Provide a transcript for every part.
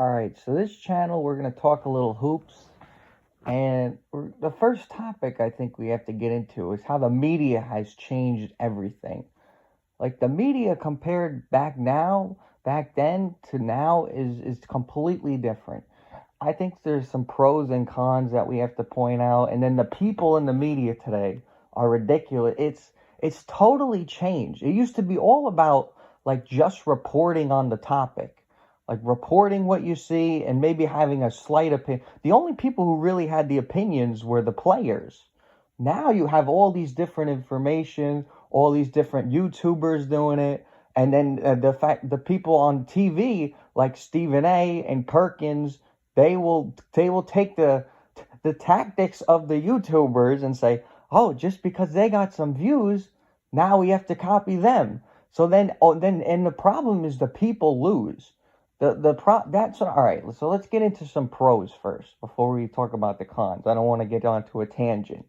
Alright, so this channel we're going to talk a little hoops. And the first topic I think we have to get into is how the media has changed everything. Like the media compared back then to now is completely different. I think there's some pros and cons that we have to point out. And then the people in the media today are ridiculous. It's totally changed. It used to be all about like just reporting on the topic, like reporting what you see and maybe having a slight opinion. The only people who really had the opinions were the players. Now you have all these different information, all these different YouTubers doing it, and then the people on TV like Stephen A. and Perkins, they will take the tactics of the YouTubers and say, oh, just because they got some views, now we have to copy them. So then and the problem is the people lose. That's all right. So let's get into some pros first before we talk about the cons. I don't want to get onto a tangent.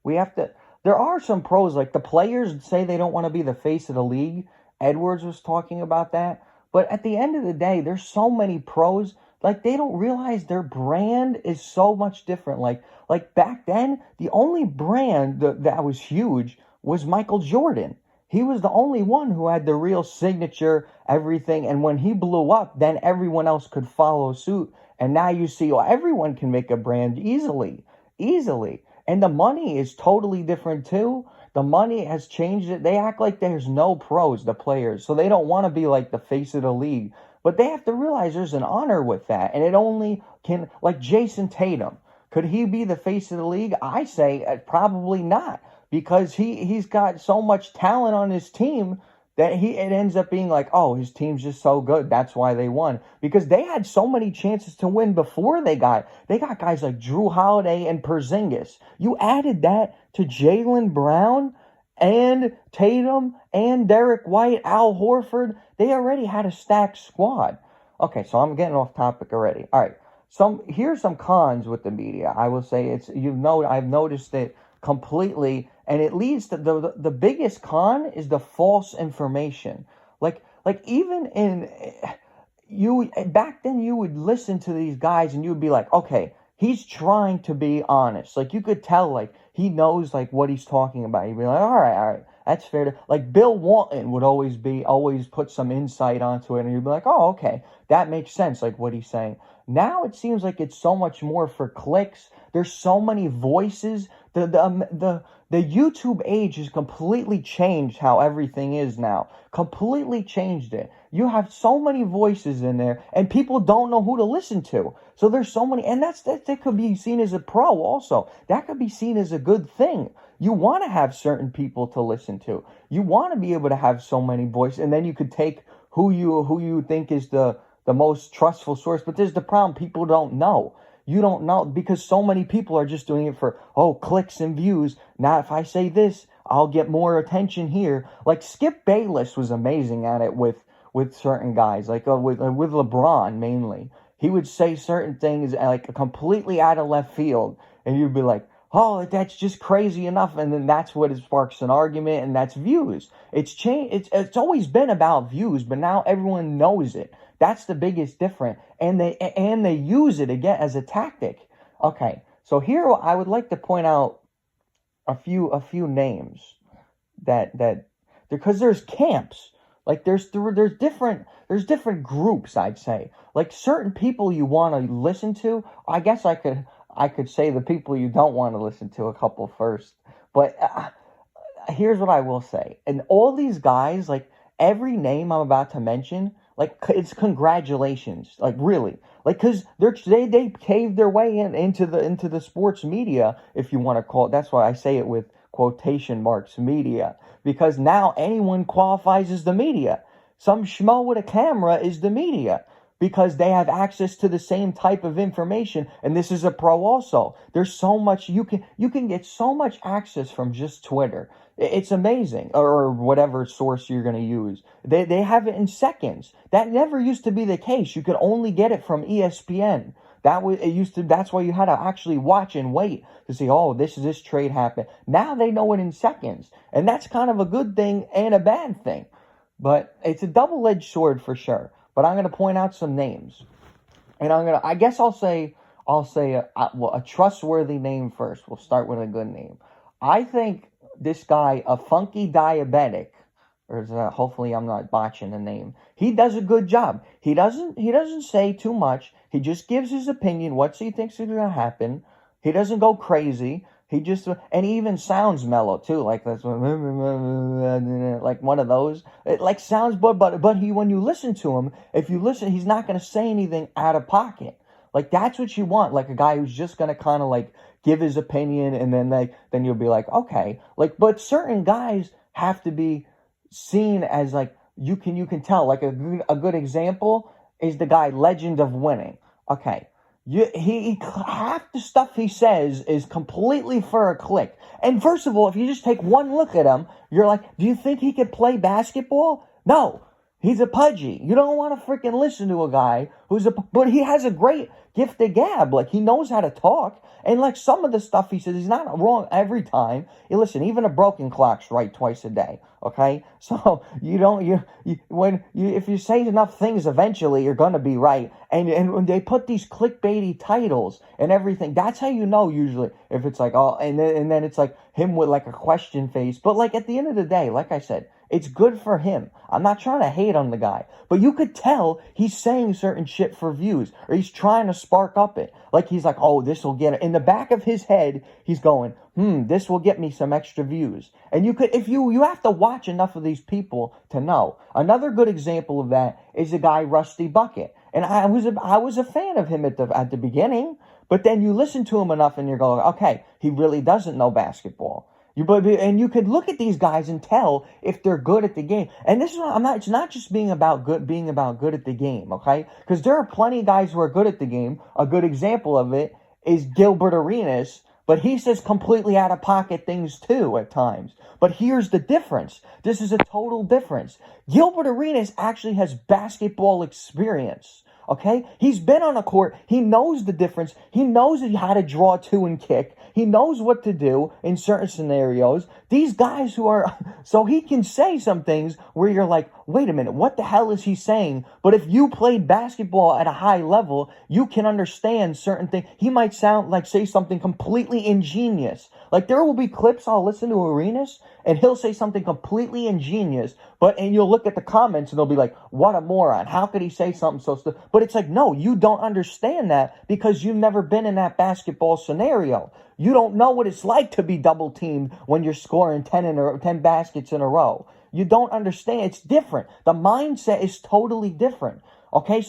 We have to. There are some pros, like the players say they don't want to be the face of the league. Edwards was talking about that. But at the end of the day, there's so many pros. Like they don't realize their brand is so much different. Like back then, the only brand that was huge was Michael Jordan. He was the only one who had the real signature, everything. And when he blew up, then everyone else could follow suit. And now you see, well, everyone can make a brand easily. And the money is totally different too. The money has changed it. They act like there's no pros, the players. So they don't want to be like the face of the league. But they have to realize there's an honor with that. And it only can, like Jason Tatum. Could he be the face of the league? I say probably not, because he's got so much talent on his team that it ends up being like, oh, his team's just so good. That's why they won. Because they had so many chances to win before they got guys like Drew Holiday and Porzingis. You added that to Jaylen Brown and Tatum and Derek White, Al Horford. They already had a stacked squad. Okay, so I'm getting off topic already. All right. Here's some cons with the media. I will say I've noticed it completely, and it leads to the biggest con is the false information. Like even in you back then, you would listen to these guys and you would be like, okay, he's trying to be honest. Like you could tell, like he knows like what he's talking about. You'd be like, all right, that's fair. Like Bill Walton would always put some insight onto it, and you'd be like, oh, okay, that makes sense. Like what he's saying. Now it seems like it's so much more for clicks. There's so many voices. The YouTube age has completely changed how everything is now. Completely changed it. You have so many voices in there, and people don't know who to listen to. So there's so many, and that could be seen as a pro also. That could be seen as a good thing. You want to have certain people to listen to. You want to be able to have so many voices, and then you could take who you think is the most trustful source. But there's the problem. People don't know. You don't know, because so many people are just doing it for, clicks and views. Now, if I say this, I'll get more attention here. Like Skip Bayless was amazing at it with certain guys, like with LeBron mainly. He would say certain things like completely out of left field, and you'd be like, oh, that's just crazy enough. And then that's what sparks an argument, and that's views. It's changed. It's always been about views, but now everyone knows it. That's the biggest difference. And they use it again as a tactic. Okay, so here I would like to point out a few names that because there's camps. Like there's different groups, I'd say. Like certain people you want to listen to. I guess I could say the people you don't want to listen to a couple first. But here's what I will say. And all these guys, like every name I'm about to mention, like it's congratulations. Like really. Like cuz they caved their way into the sports media, if you want to call it. That's why I say it with quotation marks, media, because now anyone qualifies as the media. Some schmo with a camera is the media, because they have access to the same type of information. And this is a pro also. There's so much, you can get so much access from just Twitter. It's amazing. Or whatever source you're going to use. They have it in seconds. That never used to be the case. You could only get it from ESPN. That's why you had to actually watch and wait to see, this trade happened. Now they know it in seconds. And that's kind of a good thing and a bad thing. But it's a double-edged sword for sure. But I'm going to point out some names. and I guess I'll say a trustworthy name first. We'll start with a good name. I think this guy, a funky diabetic, or hopefully I'm not botching the name. He does a good job. He doesn't say too much. He just gives his opinion, what he thinks is gonna happen. He doesn't go crazy. He just and he even sounds mellow too, like that's like one of those. It like sounds, but he when you listen to him, if you listen, he's not gonna say anything out of pocket. Like that's what you want, like a guy who's just gonna kind of like give his opinion, and then you'll be like, okay, like. But certain guys have to be seen as like you can tell. Like a good example is the guy Legend of Winning. Okay, half the stuff he says is completely for a click. And first of all, if you just take one look at him, you're like, do you think he could play basketball? No. He's a pudgy. You don't want to freaking listen to a guy but he has a great gift of gab. Like, he knows how to talk. And, like, some of the stuff he says, he's not wrong every time. Listen, even a broken clock's right twice a day, okay? So, if you say enough things, eventually you're going to be right. And when they put these clickbaity titles and everything, that's how you know, usually, if it's like, oh, and then it's like him with, like, a question face. But, like, at the end of the day, like I said, it's good for him. I'm not trying to hate on the guy, but you could tell he's saying certain shit for views, or he's trying to spark up it. Like, he's like, oh, this will get it. In the back of his head, he's going, this will get me some extra views. And you have to watch enough of these people to know. Another good example of that is the guy Rusty Bucket. And I was a fan of him at the beginning, but then you listen to him enough and you're going, okay, he really doesn't know basketball. And you could look at these guys and tell if they're good at the game. And this is what it's not just being about good at the game, okay? Because there are plenty of guys who are good at the game. A good example of it is Gilbert Arenas, but he says completely out of pocket things too at times. But here's the difference. This is a total difference. Gilbert Arenas actually has basketball experience. Okay? He's been on a court. He knows the difference. He knows how to draw two and kick. He knows what to do in certain scenarios. These guys so he can say some things where you're like, wait a minute, what the hell is he saying? But if you played basketball at a high level, you can understand certain things. He might say something completely ingenious. Like, there will be clips I'll listen to Arenas, and he'll say something completely ingenious, and you'll look at the comments and they'll be like, what a moron. How could he say something so stupid? But it's like, no, you don't understand that because you've never been in that basketball scenario. You don't know what it's like to be double teamed when you're scoring 10 baskets in a row. You don't understand. It's different. The mindset is totally different. Okay,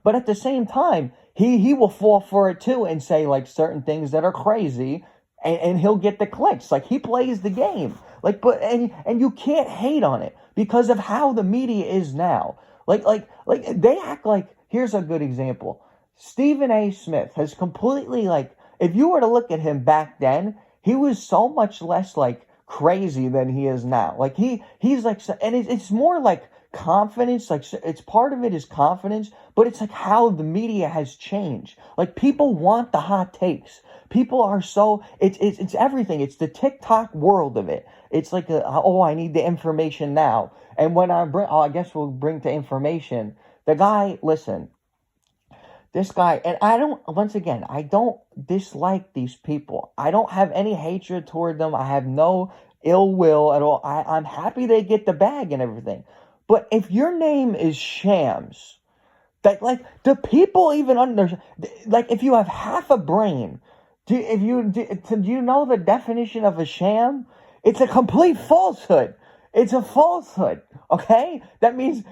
but at the same time, he will fall for it too and say like certain things that are crazy, and he'll get the clicks. Like, he plays the game. Like, and you can't hate on it because of how the media is now. Like they act like, here's a good example. Stephen A. Smith has completely, like, if you were to look at him back then, he was so much less like crazy than he is now. Like, he's like, and it's more like confidence. Like, it's part of it is confidence, but it's like how the media has changed. Like, people want the hot takes. People are it's everything. It's the TikTok world of it. It's like, I need the information now. And when I guess we'll bring to information, the guy, listen, this guy, and I don't dislike these people. I don't have any hatred toward them. I have no ill will at all. I'm happy they get the bag and everything. But if your name is Shams, do people even understand? Like, if you have half a brain, do you know the definition of a sham? It's a complete falsehood. It's a falsehood, okay? That means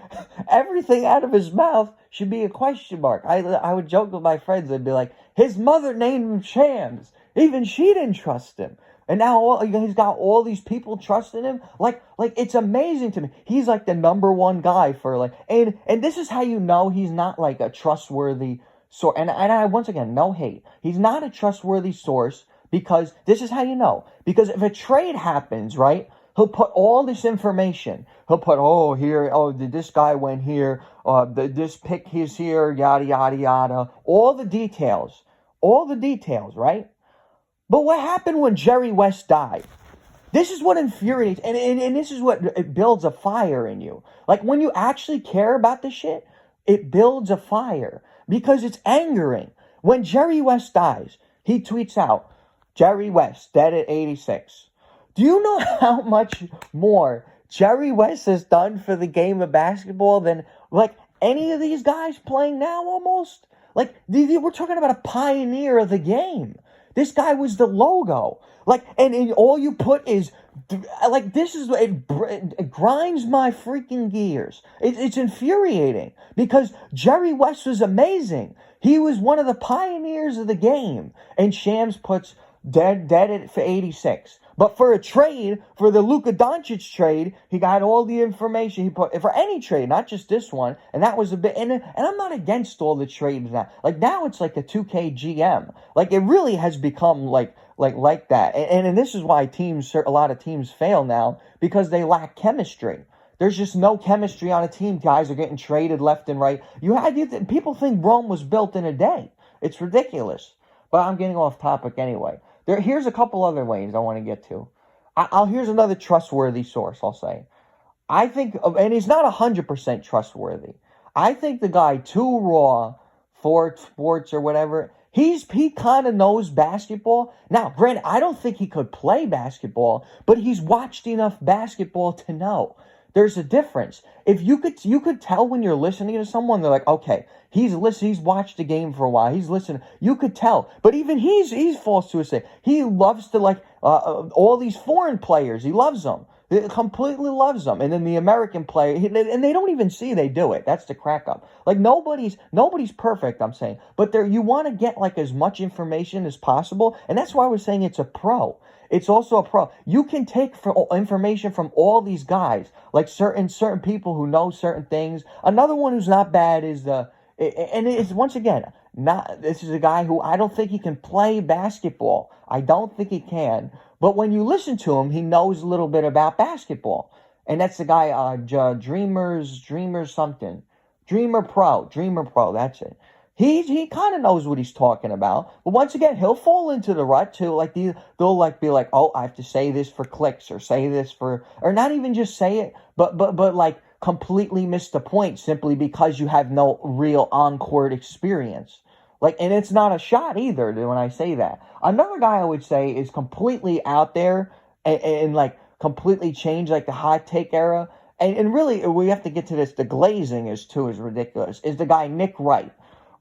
everything out of his mouth should be a question mark. I would joke with my friends. I'd be like, his mother named him Shams. Even she didn't trust him. And now he's got all these people trusting him. Like it's amazing to me. He's like the number one guy for and this is how you know he's not like a trustworthy source. And I once again, no hate. He's not a trustworthy source because this is how you know. Because if a trade happens, right, he'll put all this information. He'll put, this guy went here, this pick is here, yada, yada, yada. All the details, right? But what happened when Jerry West died? This is what infuriates, and this is what it builds a fire in you. Like, when you actually care about the shit, it builds a fire because it's angering. When Jerry West dies, he tweets out, Jerry West, dead at 86. Do you know how much more Jerry West has done for the game of basketball than, like, any of these guys playing now almost? Like, we're talking about a pioneer of the game. This guy was the logo. Like, and all you put is, like, it grinds my freaking gears. It's infuriating because Jerry West was amazing. He was one of the pioneers of the game. And Shams puts dead for 86. But for a trade, for the Luka Doncic trade, he got all the information he put for any trade, not just this one. And that was a bit, and I'm not against all the trades now. Like now it's like the 2K GM. Like it really has become like that. And this is why a lot of teams fail now because they lack chemistry. There's just no chemistry on a team. Guys are getting traded left and right. People think Rome was built in a day. It's ridiculous. But I'm getting off topic anyway. Here's a couple other ways I want to get to. Here's another trustworthy source, I'll say. I think, and he's not 100% trustworthy. I think the guy, Too Raw for Sports or whatever, he kind of knows basketball. Now, granted, I don't think he could play basketball, but he's watched enough basketball to know. There's a difference. If you could tell when you're listening to someone, they're like, okay, he's watched the game for a while, he's listening. You could tell, but even he's false to a say. He loves to all these foreign players. He loves them. He completely loves them. And then the American player, and they don't even see they do it. That's the crack up. Like nobody's perfect, I'm saying. But you want to get like as much information as possible, and that's why we're saying it's a pro. It's also a pro. You can take information from all these guys, like certain people who know certain things. Another one who's not bad is and it's once again this is a guy who I don't think he can play basketball. I don't think he can. But when you listen to him, he knows a little bit about basketball, and that's the guy Dreamer Pro. That's it. He kind of knows what he's talking about, but once again, he'll fall into the rut too. Like they'll like be like, oh, I have to say this for clicks, or say this or not even just say it, but like completely miss the point simply because you have no real on-court experience. Like, and it's not a shot either when I say that. Another guy I would say is completely out there and like completely changed, like the hot take era, and really we have to get to this. The glazing is ridiculous. Is the guy Nick Wright?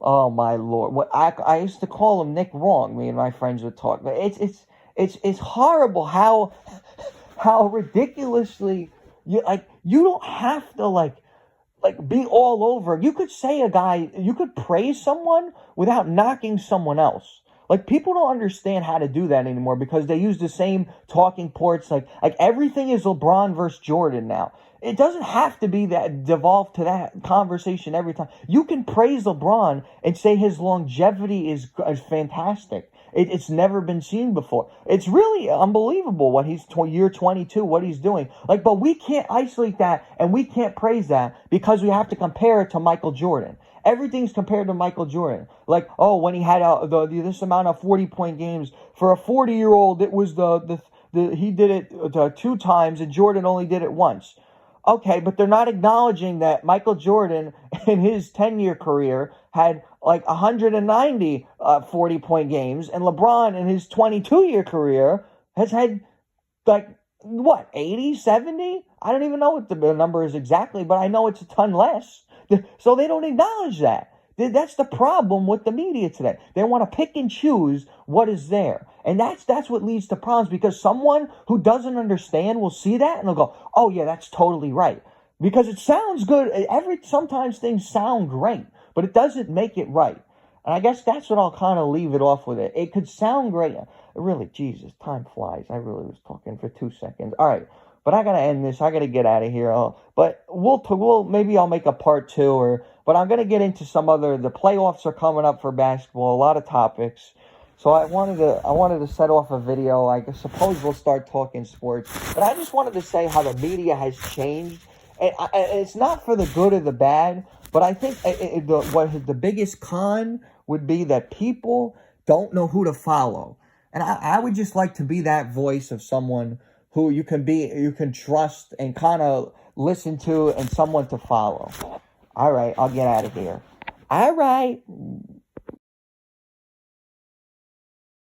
Oh my Lord! What I used to call him Nick Wrong. Me and my friends would talk. But it's horrible how ridiculously you don't have to like be all over. You could say you could praise someone without knocking someone else. Like people don't understand how to do that anymore because they use the same talking points. Like everything is LeBron versus Jordan now. It doesn't have to be that devolve to that conversation every time. You can praise LeBron and say his longevity is fantastic. It's never been seen before. It's really unbelievable what he's year 22, what he's doing. But we can't isolate that and we can't praise that because we have to compare it to Michael Jordan. Everything's compared to Michael Jordan. Like, oh, when he had this amount of 40-point games for a 40-year-old, it was he did it 2 times and Jordan only did it once. Okay, but they're not acknowledging that Michael Jordan in his 10-year career had like 190 40-point games, and LeBron in his 22-year career has had like, 80, 70? I don't even know what the number is exactly, but I know it's a ton less. So they don't acknowledge that. That's the problem with the media today. They want to pick and choose what is there. And that's what leads to problems because someone who doesn't understand will see that and they'll go, oh yeah, that's totally right. Because it sounds good. Sometimes things sound great, but it doesn't make it right. And I guess that's what I'll kind of leave it off with it. It could sound great. Really, Jesus, time flies. I really was talking for 2 seconds. All right. But I gotta end this. I gotta get out of here. But maybe I'll make a part 2 but I'm gonna get into some other. The playoffs are coming up for basketball. A lot of topics. So I wanted to set off a video. I suppose we'll start talking sports. But I just wanted to say how the media has changed. And it's not for the good or the bad. But I think the biggest con would be that people don't know who to follow. And I would just like to be that voice of someone who you can trust and kind of listen to and someone to follow. All right, I'll get out of here. All right.